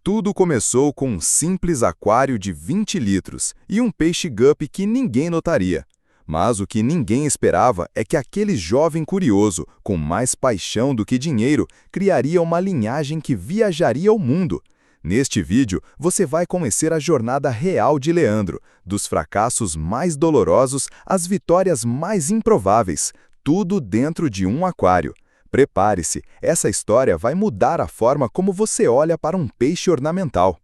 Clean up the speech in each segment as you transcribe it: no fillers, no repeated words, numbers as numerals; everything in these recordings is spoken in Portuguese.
Tudo começou com um simples aquário de 20 litros e um peixe guppy que ninguém notaria. Mas o que ninguém esperava é que aquele jovem curioso, com mais paixão do que dinheiro, criaria uma linhagem que viajaria o mundo. Neste vídeo, você vai conhecer a jornada real de Leandro, dos fracassos mais dolorosos às vitórias mais improváveis, tudo dentro de um aquário. Prepare-se, essa história vai mudar a forma como você olha para um peixe ornamental.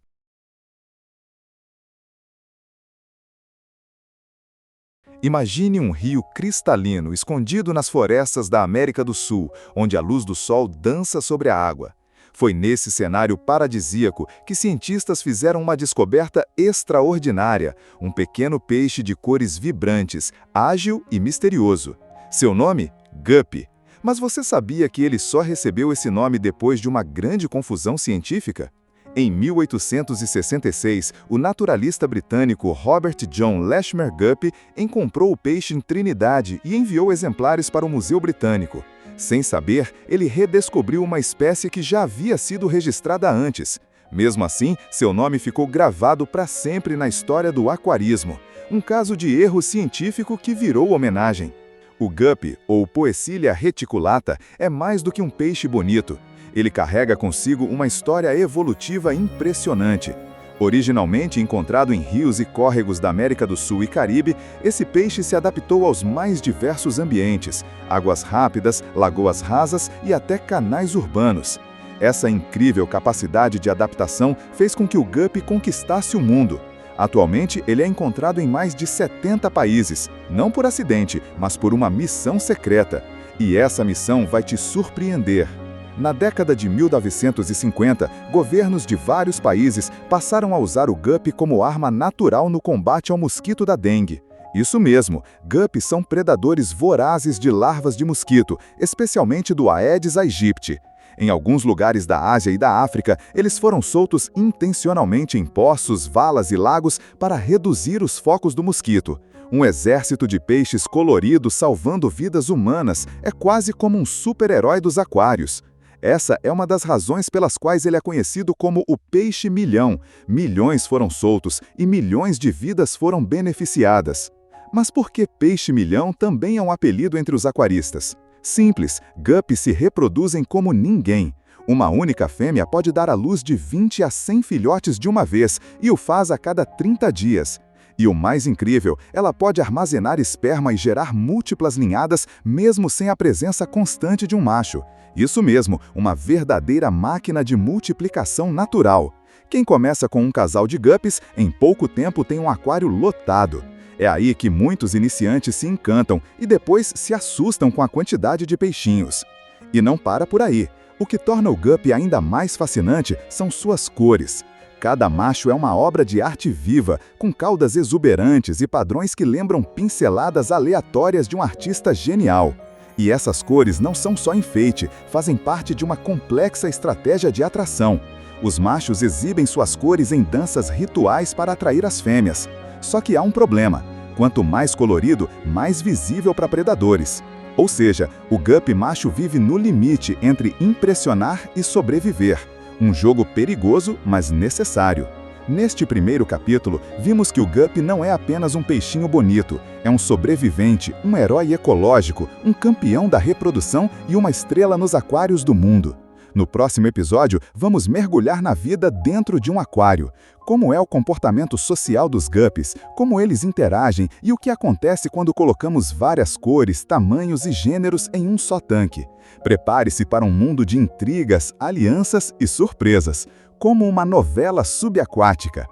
Imagine um rio cristalino escondido nas florestas da América do Sul, onde a luz do sol dança sobre a água. Foi nesse cenário paradisíaco que cientistas fizeram uma descoberta extraordinária, um pequeno peixe de cores vibrantes, ágil e misterioso. Seu nome? Guppy. Mas você sabia que ele só recebeu esse nome depois de uma grande confusão científica? Em 1866, o naturalista britânico Robert John Lashmer Guppy encontrou o peixe em Trinidade e enviou exemplares para o Museu Britânico. Sem saber, ele redescobriu uma espécie que já havia sido registrada antes. Mesmo assim, seu nome ficou gravado para sempre na história do aquarismo. Um caso de erro científico que virou homenagem. O guppy, ou Poecilia reticulata, é mais do que um peixe bonito. Ele carrega consigo uma história evolutiva impressionante. Originalmente encontrado em rios e córregos da América do Sul e Caribe, esse peixe se adaptou aos mais diversos ambientes, águas rápidas, lagoas rasas e até canais urbanos. Essa incrível capacidade de adaptação fez com que o guppy conquistasse o mundo. Atualmente, ele é encontrado em mais de 70 países, não por acidente, mas por uma missão secreta. E essa missão vai te surpreender. Na década de 1950, governos de vários países passaram a usar o guppy como arma natural no combate ao mosquito da dengue. Isso mesmo, guppies são predadores vorazes de larvas de mosquito, especialmente do Aedes aegypti. Em alguns lugares da Ásia e da África, eles foram soltos intencionalmente em poços, valas e lagos para reduzir os focos do mosquito. Um exército de peixes coloridos salvando vidas humanas é quase como um super-herói dos aquários. Essa é uma das razões pelas quais ele é conhecido como o peixe-milhão. Milhões foram soltos e milhões de vidas foram beneficiadas. Mas por que peixe-milhão também é um apelido entre os aquaristas? Simples, guppies se reproduzem como ninguém. Uma única fêmea pode dar à luz de 20 a 100 filhotes de uma vez e o faz a cada 30 dias. E o mais incrível, ela pode armazenar esperma e gerar múltiplas ninhadas mesmo sem a presença constante de um macho. Isso mesmo, uma verdadeira máquina de multiplicação natural. Quem começa com um casal de guppies, em pouco tempo tem um aquário lotado. É aí que muitos iniciantes se encantam e depois se assustam com a quantidade de peixinhos. E não para por aí. O que torna o guppy ainda mais fascinante são suas cores. Cada macho é uma obra de arte viva, com caudas exuberantes e padrões que lembram pinceladas aleatórias de um artista genial. E essas cores não são só enfeite, fazem parte de uma complexa estratégia de atração. Os machos exibem suas cores em danças rituais para atrair as fêmeas. Só que há um problema. Quanto mais colorido, mais visível para predadores. Ou seja, o guppy macho vive no limite entre impressionar e sobreviver. Um jogo perigoso, mas necessário. Neste primeiro capítulo, vimos que o guppy não é apenas um peixinho bonito. É um sobrevivente, um herói ecológico, um campeão da reprodução e uma estrela nos aquários do mundo. No próximo episódio, vamos mergulhar na vida dentro de um aquário. Como é o comportamento social dos guppies, como eles interagem e o que acontece quando colocamos várias cores, tamanhos e gêneros em um só tanque. Prepare-se para um mundo de intrigas, alianças e surpresas, como uma novela subaquática.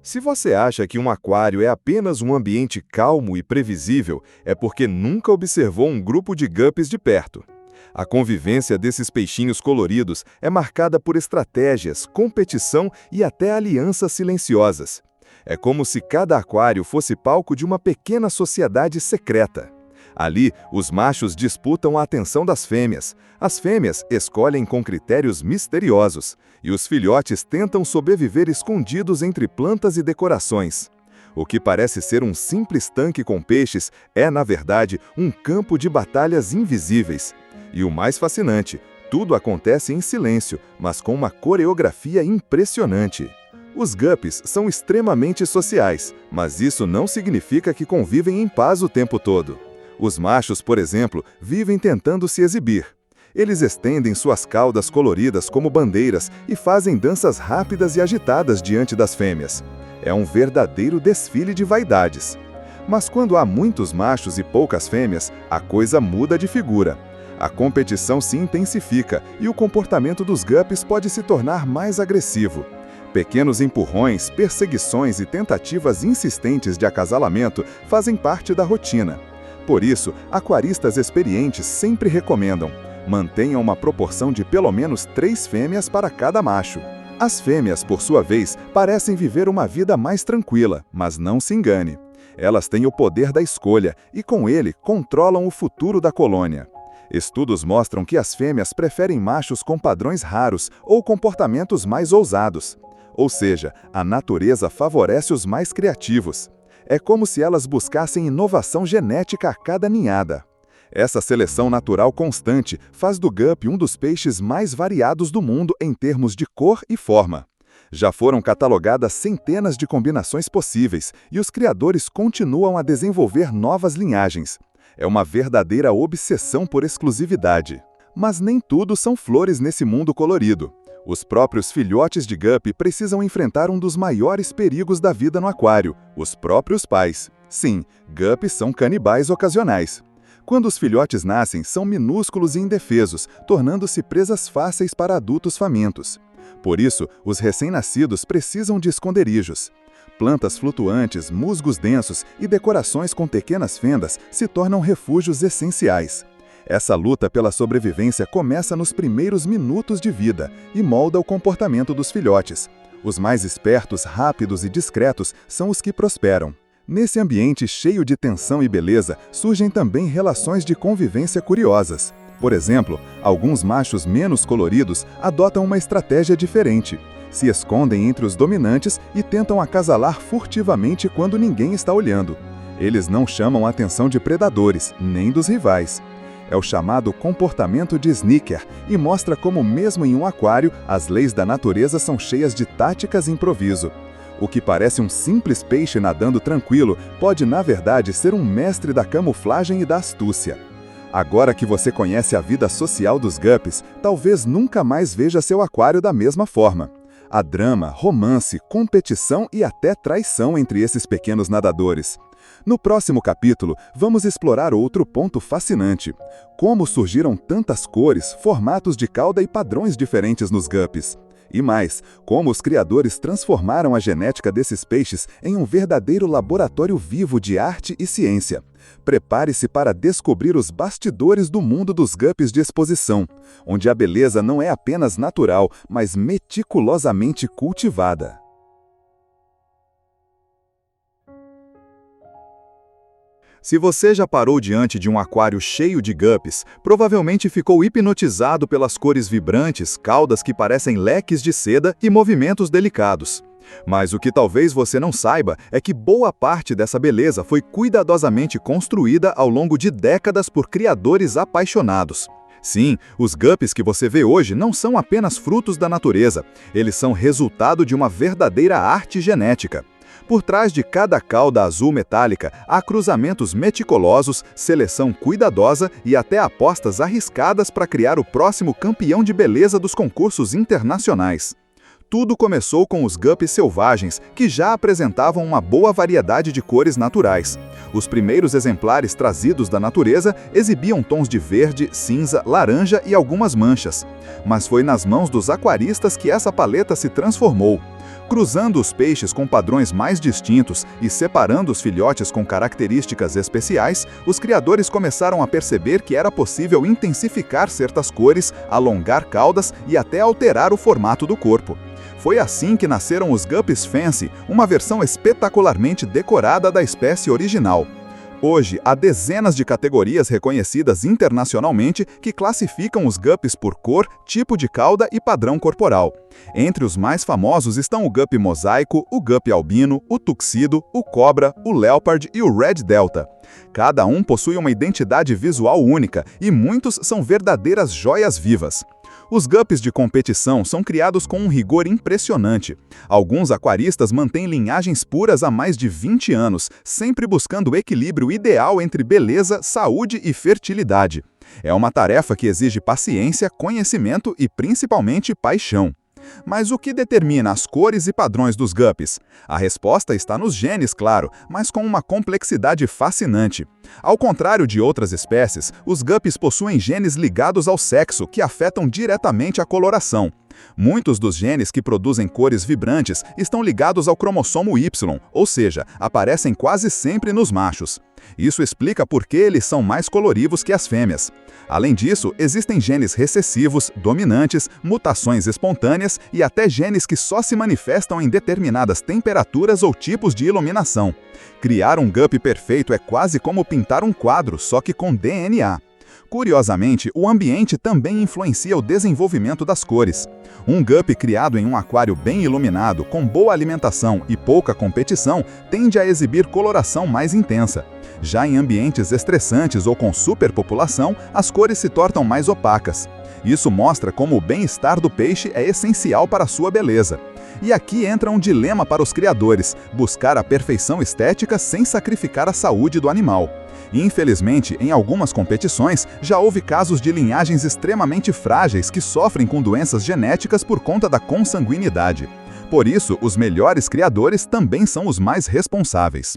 Se você acha que um aquário é apenas um ambiente calmo e previsível, é porque nunca observou um grupo de guppies de perto. A convivência desses peixinhos coloridos é marcada por estratégias, competição e até alianças silenciosas. É como se cada aquário fosse palco de uma pequena sociedade secreta. Ali, os machos disputam a atenção das fêmeas. As fêmeas escolhem com critérios misteriosos. E os filhotes tentam sobreviver escondidos entre plantas e decorações. O que parece ser um simples tanque com peixes é, na verdade, um campo de batalhas invisíveis. E o mais fascinante, tudo acontece em silêncio, mas com uma coreografia impressionante. Os guppies são extremamente sociais, mas isso não significa que convivem em paz o tempo todo. Os machos, por exemplo, vivem tentando se exibir. Eles estendem suas caudas coloridas como bandeiras e fazem danças rápidas e agitadas diante das fêmeas. É um verdadeiro desfile de vaidades. Mas quando há muitos machos e poucas fêmeas, a coisa muda de figura. A competição se intensifica e o comportamento dos guppies pode se tornar mais agressivo. Pequenos empurrões, perseguições e tentativas insistentes de acasalamento fazem parte da rotina. Por isso, aquaristas experientes sempre recomendam: mantenham uma proporção de pelo menos 3 fêmeas para cada macho. As fêmeas, por sua vez, parecem viver uma vida mais tranquila, mas não se engane. Elas têm o poder da escolha e, com ele, controlam o futuro da colônia. Estudos mostram que as fêmeas preferem machos com padrões raros ou comportamentos mais ousados. Ou seja, a natureza favorece os mais criativos. É como se elas buscassem inovação genética a cada ninhada. Essa seleção natural constante faz do guppy um dos peixes mais variados do mundo em termos de cor e forma. Já foram catalogadas centenas de combinações possíveis e os criadores continuam a desenvolver novas linhagens. É uma verdadeira obsessão por exclusividade. Mas nem tudo são flores nesse mundo colorido. Os próprios filhotes de guppy precisam enfrentar um dos maiores perigos da vida no aquário: os próprios pais. Sim, guppies são canibais ocasionais. Quando os filhotes nascem, são minúsculos e indefesos, tornando-se presas fáceis para adultos famintos. Por isso, os recém-nascidos precisam de esconderijos. Plantas flutuantes, musgos densos e decorações com pequenas fendas se tornam refúgios essenciais. Essa luta pela sobrevivência começa nos primeiros minutos de vida e molda o comportamento dos filhotes. Os mais espertos, rápidos e discretos são os que prosperam. Nesse ambiente cheio de tensão e beleza, surgem também relações de convivência curiosas. Por exemplo, alguns machos menos coloridos adotam uma estratégia diferente. Se escondem entre os dominantes e tentam acasalar furtivamente quando ninguém está olhando. Eles não chamam a atenção de predadores, nem dos rivais. É o chamado comportamento de sneaker e mostra como, mesmo em um aquário, as leis da natureza são cheias de táticas e improviso. O que parece um simples peixe nadando tranquilo pode, na verdade, ser um mestre da camuflagem e da astúcia. Agora que você conhece a vida social dos guppies, talvez nunca mais veja seu aquário da mesma forma. Há drama, romance, competição e até traição entre esses pequenos nadadores. No próximo capítulo, vamos explorar outro ponto fascinante: como surgiram tantas cores, formatos de cauda e padrões diferentes nos guppies. E mais, como os criadores transformaram a genética desses peixes em um verdadeiro laboratório vivo de arte e ciência. Prepare-se para descobrir os bastidores do mundo dos guppies de exposição, onde a beleza não é apenas natural, mas meticulosamente cultivada. Se você já parou diante de um aquário cheio de guppies, provavelmente ficou hipnotizado pelas cores vibrantes, caudas que parecem leques de seda e movimentos delicados. Mas o que talvez você não saiba é que boa parte dessa beleza foi cuidadosamente construída ao longo de décadas por criadores apaixonados. Sim, os guppies que você vê hoje não são apenas frutos da natureza, eles são resultado de uma verdadeira arte genética. Por trás de cada cauda azul metálica, há cruzamentos meticulosos, seleção cuidadosa e até apostas arriscadas para criar o próximo campeão de beleza dos concursos internacionais. Tudo começou com os guppies selvagens, que já apresentavam uma boa variedade de cores naturais. Os primeiros exemplares trazidos da natureza exibiam tons de verde, cinza, laranja e algumas manchas. Mas foi nas mãos dos aquaristas que essa paleta se transformou. Cruzando os peixes com padrões mais distintos e separando os filhotes com características especiais, os criadores começaram a perceber que era possível intensificar certas cores, alongar caudas e até alterar o formato do corpo. Foi assim que nasceram os guppies fancy, uma versão espetacularmente decorada da espécie original. Hoje, há dezenas de categorias reconhecidas internacionalmente que classificam os guppies por cor, tipo de cauda e padrão corporal. Entre os mais famosos estão o guppy mosaico, o guppy albino, o tuxedo, o cobra, o leopard e o red delta. Cada um possui uma identidade visual única e muitos são verdadeiras joias vivas. Os guppies de competição são criados com um rigor impressionante. Alguns aquaristas mantêm linhagens puras há mais de 20 anos, sempre buscando o equilíbrio ideal entre beleza, saúde e fertilidade. É uma tarefa que exige paciência, conhecimento e, principalmente, paixão. Mas o que determina as cores e padrões dos guppies? A resposta está nos genes, claro, mas com uma complexidade fascinante. Ao contrário de outras espécies, os guppies possuem genes ligados ao sexo que afetam diretamente a coloração. Muitos dos genes que produzem cores vibrantes estão ligados ao cromossomo Y, ou seja, aparecem quase sempre nos machos. Isso explica por que eles são mais colorivos que as fêmeas. Além disso, existem genes recessivos, dominantes, mutações espontâneas e até genes que só se manifestam em determinadas temperaturas ou tipos de iluminação. Criar um guppy perfeito é quase como pintar um quadro, só que com DNA. Curiosamente, o ambiente também influencia o desenvolvimento das cores. Um guppy criado em um aquário bem iluminado, com boa alimentação e pouca competição, tende a exibir coloração mais intensa. Já em ambientes estressantes ou com superpopulação, as cores se tornam mais opacas. Isso mostra como o bem-estar do peixe é essencial para a sua beleza. E aqui entra um dilema para os criadores: buscar a perfeição estética sem sacrificar a saúde do animal. Infelizmente, em algumas competições, já houve casos de linhagens extremamente frágeis que sofrem com doenças genéticas por conta da consanguinidade. Por isso, os melhores criadores também são os mais responsáveis.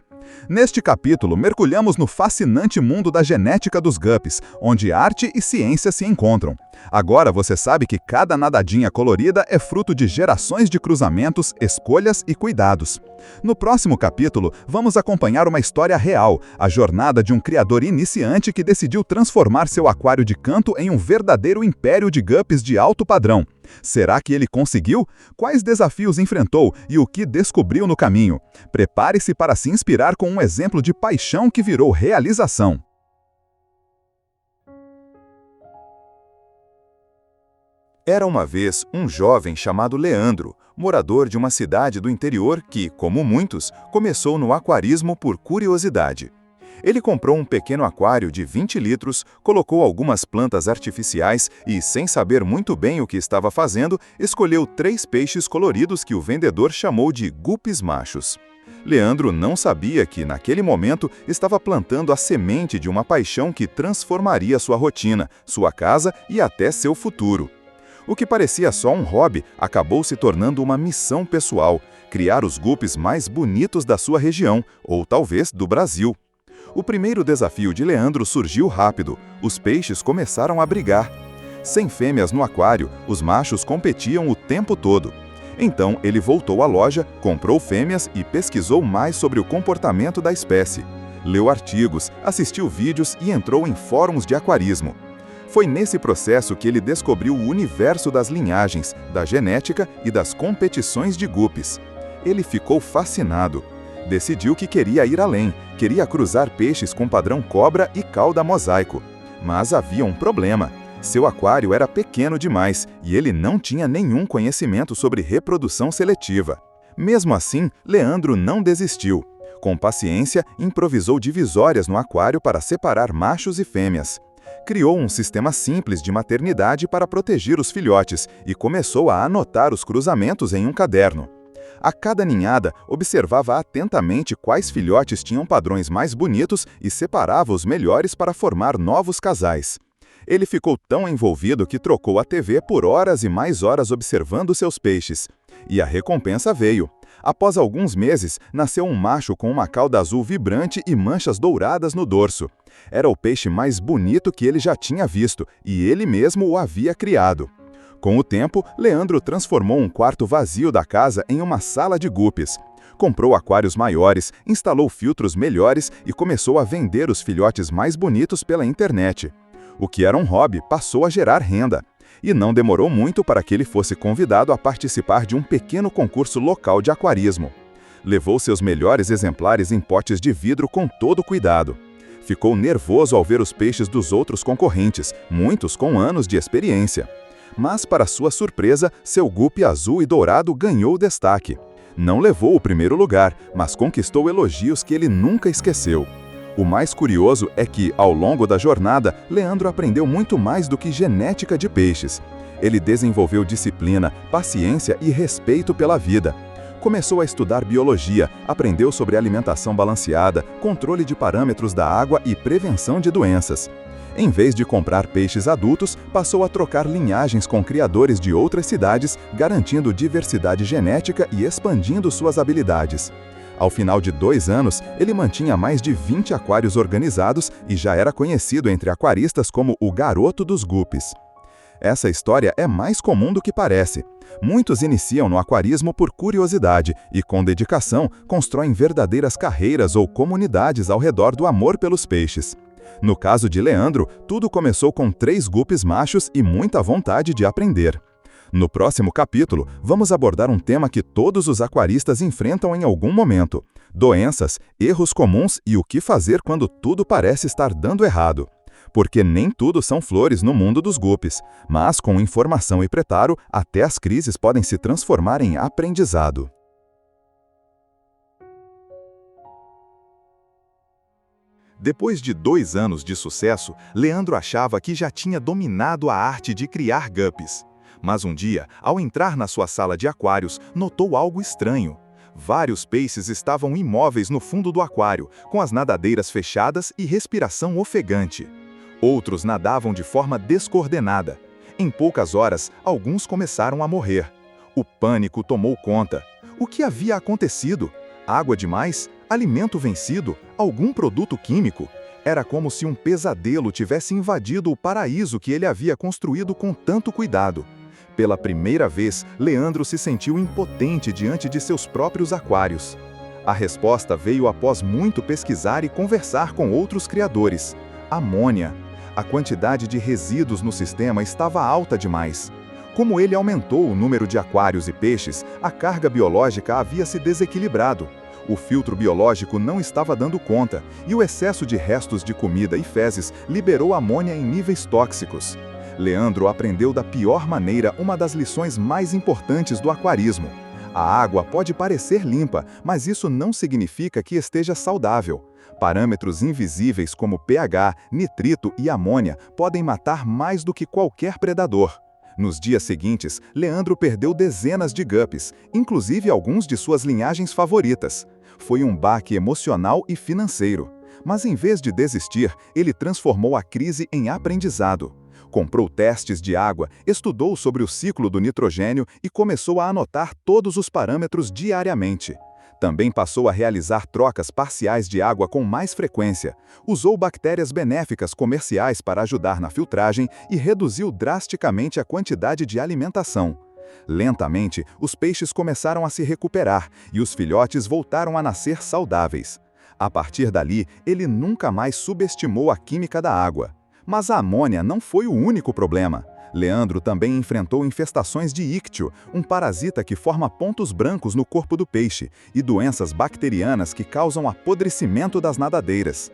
Neste capítulo, mergulhamos no fascinante mundo da genética dos guppies, onde arte e ciência se encontram. Agora você sabe que cada nadadinha colorida é fruto de gerações de cruzamentos, escolhas e cuidados. No próximo capítulo, vamos acompanhar uma história real, a jornada de um criador iniciante que decidiu transformar seu aquário de canto em um verdadeiro império de guppies de alto padrão. Será que ele conseguiu? Quais desafios enfrentou e o que descobriu no caminho? Prepare-se para se inspirar com um exemplo de paixão que virou realização. Era uma vez um jovem chamado Leandro, morador de uma cidade do interior que, como muitos, começou no aquarismo por curiosidade. Ele comprou um pequeno aquário de 20 litros, colocou algumas plantas artificiais e, sem saber muito bem o que estava fazendo, escolheu 3 peixes coloridos que o vendedor chamou de guppies machos. Leandro não sabia que, naquele momento, estava plantando a semente de uma paixão que transformaria sua rotina, sua casa e até seu futuro. O que parecia só um hobby acabou se tornando uma missão pessoal: criar os guppies mais bonitos da sua região, ou talvez do Brasil. O primeiro desafio de Leandro surgiu rápido: os peixes começaram a brigar. Sem fêmeas no aquário, os machos competiam o tempo todo. Então ele voltou à loja, comprou fêmeas e pesquisou mais sobre o comportamento da espécie. Leu artigos, assistiu vídeos e entrou em fóruns de aquarismo. Foi nesse processo que ele descobriu o universo das linhagens, da genética e das competições de guppies. Ele ficou fascinado. Decidiu que queria ir além, queria cruzar peixes com padrão cobra e cauda mosaico. Mas havia um problema: seu aquário era pequeno demais e ele não tinha nenhum conhecimento sobre reprodução seletiva. Mesmo assim, Leandro não desistiu. Com paciência, improvisou divisórias no aquário para separar machos e fêmeas. Criou um sistema simples de maternidade para proteger os filhotes e começou a anotar os cruzamentos em um caderno. A cada ninhada, observava atentamente quais filhotes tinham padrões mais bonitos e separava os melhores para formar novos casais. Ele ficou tão envolvido que trocou a TV por horas e mais horas observando seus peixes. E a recompensa veio. Após alguns meses, nasceu um macho com uma cauda azul vibrante e manchas douradas no dorso. Era o peixe mais bonito que ele já tinha visto, e ele mesmo o havia criado. Com o tempo, Leandro transformou um quarto vazio da casa em uma sala de guppies. Comprou aquários maiores, instalou filtros melhores e começou a vender os filhotes mais bonitos pela internet. O que era um hobby passou a gerar renda. E não demorou muito para que ele fosse convidado a participar de um pequeno concurso local de aquarismo. Levou seus melhores exemplares em potes de vidro com todo cuidado. Ficou nervoso ao ver os peixes dos outros concorrentes, muitos com anos de experiência. Mas, para sua surpresa, seu guppy azul e dourado ganhou o destaque. Não levou o primeiro lugar, mas conquistou elogios que ele nunca esqueceu. O mais curioso é que, ao longo da jornada, Leandro aprendeu muito mais do que genética de peixes. Ele desenvolveu disciplina, paciência e respeito pela vida. Começou a estudar biologia, aprendeu sobre alimentação balanceada, controle de parâmetros da água e prevenção de doenças. Em vez de comprar peixes adultos, passou a trocar linhagens com criadores de outras cidades, garantindo diversidade genética e expandindo suas habilidades. Ao final de 2 anos, ele mantinha mais de 20 aquários organizados e já era conhecido entre aquaristas como o garoto dos guppies. Essa história é mais comum do que parece. Muitos iniciam no aquarismo por curiosidade e, com dedicação, constroem verdadeiras carreiras ou comunidades ao redor do amor pelos peixes. No caso de Leandro, tudo começou com 3 guppies machos e muita vontade de aprender. No próximo capítulo, vamos abordar um tema que todos os aquaristas enfrentam em algum momento: doenças, erros comuns e o que fazer quando tudo parece estar dando errado. Porque nem tudo são flores no mundo dos guppies, mas com informação e preparo, até as crises podem se transformar em aprendizado. Depois de 2 anos de sucesso, Leandro achava que já tinha dominado a arte de criar guppies. Mas um dia, ao entrar na sua sala de aquários, notou algo estranho. Vários peixes estavam imóveis no fundo do aquário, com as nadadeiras fechadas e respiração ofegante. Outros nadavam de forma descoordenada. Em poucas horas, alguns começaram a morrer. O pânico tomou conta. O que havia acontecido? Água demais? Alimento vencido? Algum produto químico? Era como se um pesadelo tivesse invadido o paraíso que ele havia construído com tanto cuidado. Pela primeira vez, Leandro se sentiu impotente diante de seus próprios aquários. A resposta veio após muito pesquisar e conversar com outros criadores. Amônia. A quantidade de resíduos no sistema estava alta demais. Como ele aumentou o número de aquários e peixes, a carga biológica havia se desequilibrado. O filtro biológico não estava dando conta, e o excesso de restos de comida e fezes liberou amônia em níveis tóxicos. Leandro aprendeu da pior maneira uma das lições mais importantes do aquarismo. A água pode parecer limpa, mas isso não significa que esteja saudável. Parâmetros invisíveis como pH, nitrito e amônia podem matar mais do que qualquer predador. Nos dias seguintes, Leandro perdeu dezenas de guppies, inclusive alguns de suas linhagens favoritas. Foi um baque emocional e financeiro. Mas em vez de desistir, ele transformou a crise em aprendizado. Comprou testes de água, estudou sobre o ciclo do nitrogênio e começou a anotar todos os parâmetros diariamente. Também passou a realizar trocas parciais de água com mais frequência, usou bactérias benéficas comerciais para ajudar na filtragem e reduziu drasticamente a quantidade de alimentação. Lentamente, os peixes começaram a se recuperar e os filhotes voltaram a nascer saudáveis. A partir dali, ele nunca mais subestimou a química da água. Mas a amônia não foi o único problema. Leandro também enfrentou infestações de íctio, um parasita que forma pontos brancos no corpo do peixe, e doenças bacterianas que causam apodrecimento das nadadeiras.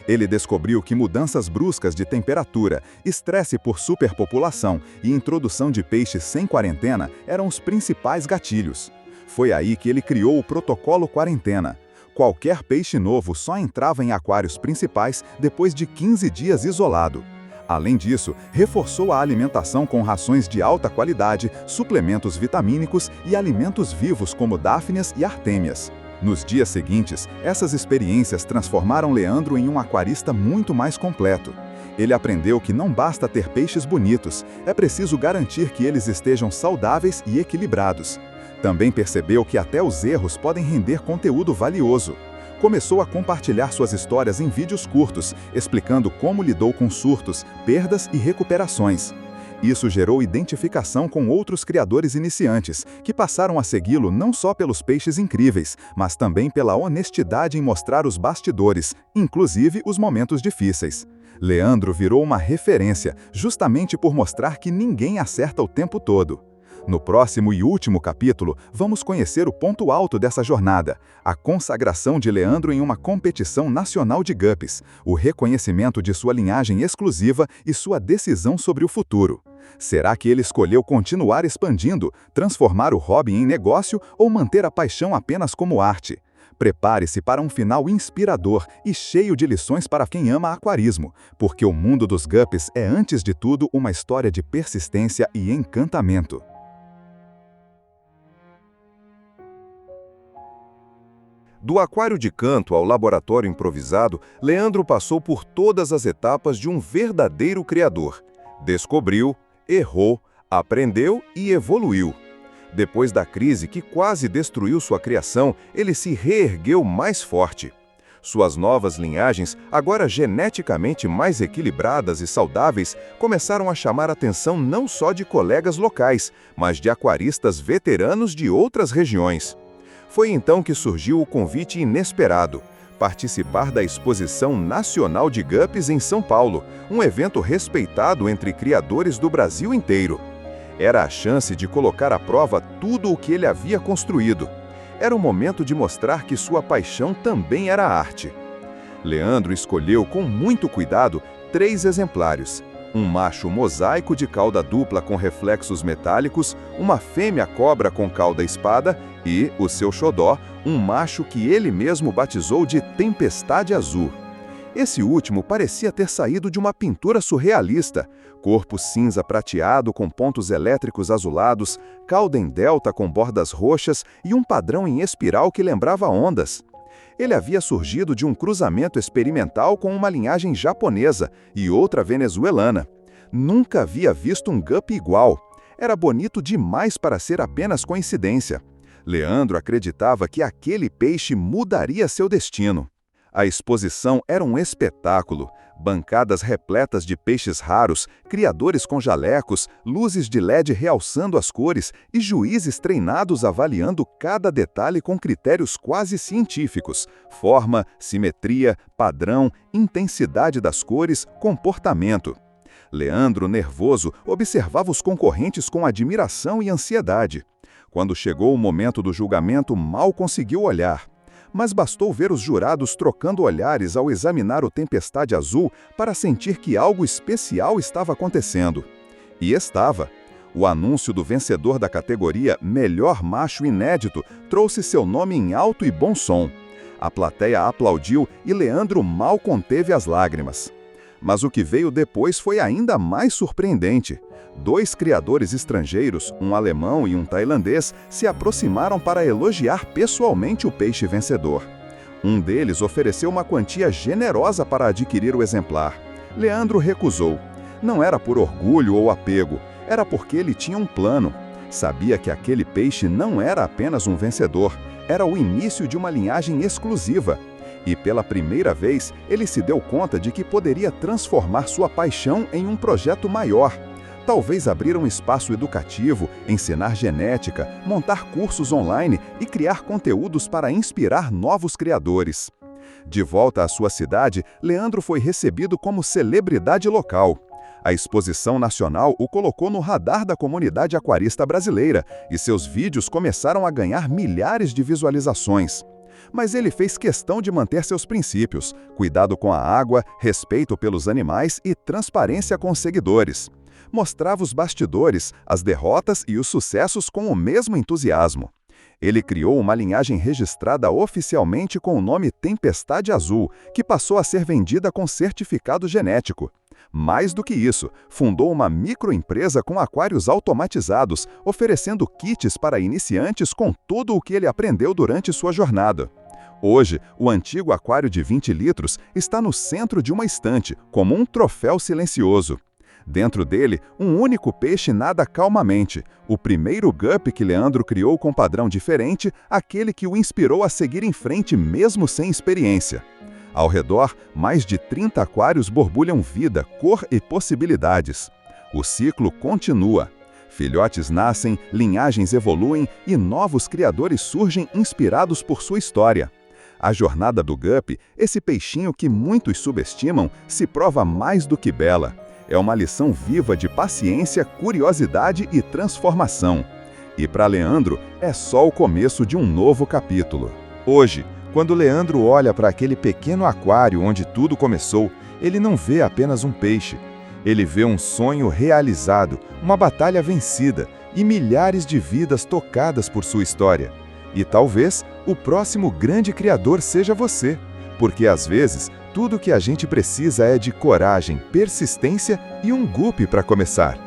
Ele descobriu que mudanças bruscas de temperatura, estresse por superpopulação e introdução de peixes sem quarentena eram os principais gatilhos. Foi aí que ele criou o protocolo quarentena. Qualquer peixe novo só entrava em aquários principais depois de 15 dias isolado. Além disso, reforçou a alimentação com rações de alta qualidade, suplementos vitamínicos e alimentos vivos como dáfnias e artêmias. Nos dias seguintes, essas experiências transformaram Leandro em um aquarista muito mais completo. Ele aprendeu que não basta ter peixes bonitos, é preciso garantir que eles estejam saudáveis e equilibrados. Também percebeu que até os erros podem render conteúdo valioso. Começou a compartilhar suas histórias em vídeos curtos, explicando como lidou com surtos, perdas e recuperações. Isso gerou identificação com outros criadores iniciantes, que passaram a segui-lo não só pelos peixes incríveis, mas também pela honestidade em mostrar os bastidores, inclusive os momentos difíceis. Leandro virou uma referência, justamente por mostrar que ninguém acerta o tempo todo. No próximo e último capítulo, vamos conhecer o ponto alto dessa jornada, a consagração de Leandro em uma competição nacional de guppies, o reconhecimento de sua linhagem exclusiva e sua decisão sobre o futuro. Será que ele escolheu continuar expandindo, transformar o hobby em negócio ou manter a paixão apenas como arte? Prepare-se para um final inspirador e cheio de lições para quem ama aquarismo, porque o mundo dos guppies é, antes de tudo, uma história de persistência e encantamento. Do aquário de canto ao laboratório improvisado, Leandro passou por todas as etapas de um verdadeiro criador. Descobriu, errou, aprendeu e evoluiu. Depois da crise que quase destruiu sua criação, ele se reergueu mais forte. Suas novas linhagens, agora geneticamente mais equilibradas e saudáveis, começaram a chamar a atenção não só de colegas locais, mas de aquaristas veteranos de outras regiões. Foi então que surgiu o convite inesperado: participar da Exposição Nacional de Guppies em São Paulo, um evento respeitado entre criadores do Brasil inteiro. Era a chance de colocar à prova tudo o que ele havia construído. Era o momento de mostrar que sua paixão também era arte. Leandro escolheu com muito cuidado 3 exemplares: um macho mosaico de cauda dupla com reflexos metálicos, uma fêmea cobra com cauda espada e, o seu xodó, um macho que ele mesmo batizou de Tempestade Azul. Esse último parecia ter saído de uma pintura surrealista: corpo cinza prateado com pontos elétricos azulados, cauda em delta com bordas roxas e um padrão em espiral que lembrava ondas. Ele havia surgido de um cruzamento experimental com uma linhagem japonesa e outra venezuelana. Nunca havia visto um guppy igual. Era bonito demais para ser apenas coincidência. Leandro acreditava que aquele peixe mudaria seu destino. A exposição era um espetáculo. Bancadas repletas de peixes raros, criadores com jalecos, luzes de LED realçando as cores e juízes treinados avaliando cada detalhe com critérios quase científicos: forma, simetria, padrão, intensidade das cores, comportamento. Leandro, nervoso, observava os concorrentes com admiração e ansiedade. Quando chegou o momento do julgamento, mal conseguiu olhar. Mas bastou ver os jurados trocando olhares ao examinar o Tempestade Azul para sentir que algo especial estava acontecendo. E estava. O anúncio do vencedor da categoria Melhor Macho Inédito trouxe seu nome em alto e bom som. A plateia aplaudiu e Leandro mal conteve as lágrimas. Mas o que veio depois foi ainda mais surpreendente. 2 criadores estrangeiros, um alemão e um tailandês, se aproximaram para elogiar pessoalmente o peixe vencedor. Um deles ofereceu uma quantia generosa para adquirir o exemplar. Leandro recusou. Não era por orgulho ou apego, era porque ele tinha um plano. Sabia que aquele peixe não era apenas um vencedor, era o início de uma linhagem exclusiva. E pela primeira vez, ele se deu conta de que poderia transformar sua paixão em um projeto maior. Talvez abrir um espaço educativo, ensinar genética, montar cursos online e criar conteúdos para inspirar novos criadores. De volta à sua cidade, Leandro foi recebido como celebridade local. A exposição nacional o colocou no radar da comunidade aquarista brasileira e seus vídeos começaram a ganhar milhares de visualizações. Mas ele fez questão de manter seus princípios: cuidado com a água, respeito pelos animais e transparência com os seguidores. Mostrava os bastidores, as derrotas e os sucessos com o mesmo entusiasmo. Ele criou uma linhagem registrada oficialmente com o nome Tempestade Azul, que passou a ser vendida com certificado genético. Mais do que isso, fundou uma microempresa com aquários automatizados, oferecendo kits para iniciantes com tudo o que ele aprendeu durante sua jornada. Hoje, o antigo aquário de 20 litros está no centro de uma estante, como um troféu silencioso. Dentro dele, um único peixe nada calmamente, o primeiro guppy que Leandro criou com padrão diferente, aquele que o inspirou a seguir em frente mesmo sem experiência. Ao redor, mais de 30 aquários borbulham vida, cor e possibilidades. O ciclo continua. Filhotes nascem, linhagens evoluem e novos criadores surgem inspirados por sua história. A jornada do guppy, esse peixinho que muitos subestimam, se prova mais do que bela. É uma lição viva de paciência, curiosidade e transformação. E para Leandro, é só o começo de um novo capítulo. Hoje, quando Leandro olha para aquele pequeno aquário onde tudo começou, ele não vê apenas um peixe. Ele vê um sonho realizado, uma batalha vencida e milhares de vidas tocadas por sua história. E talvez o próximo grande criador seja você, porque às vezes tudo o que a gente precisa é de coragem, persistência e um golpe para começar.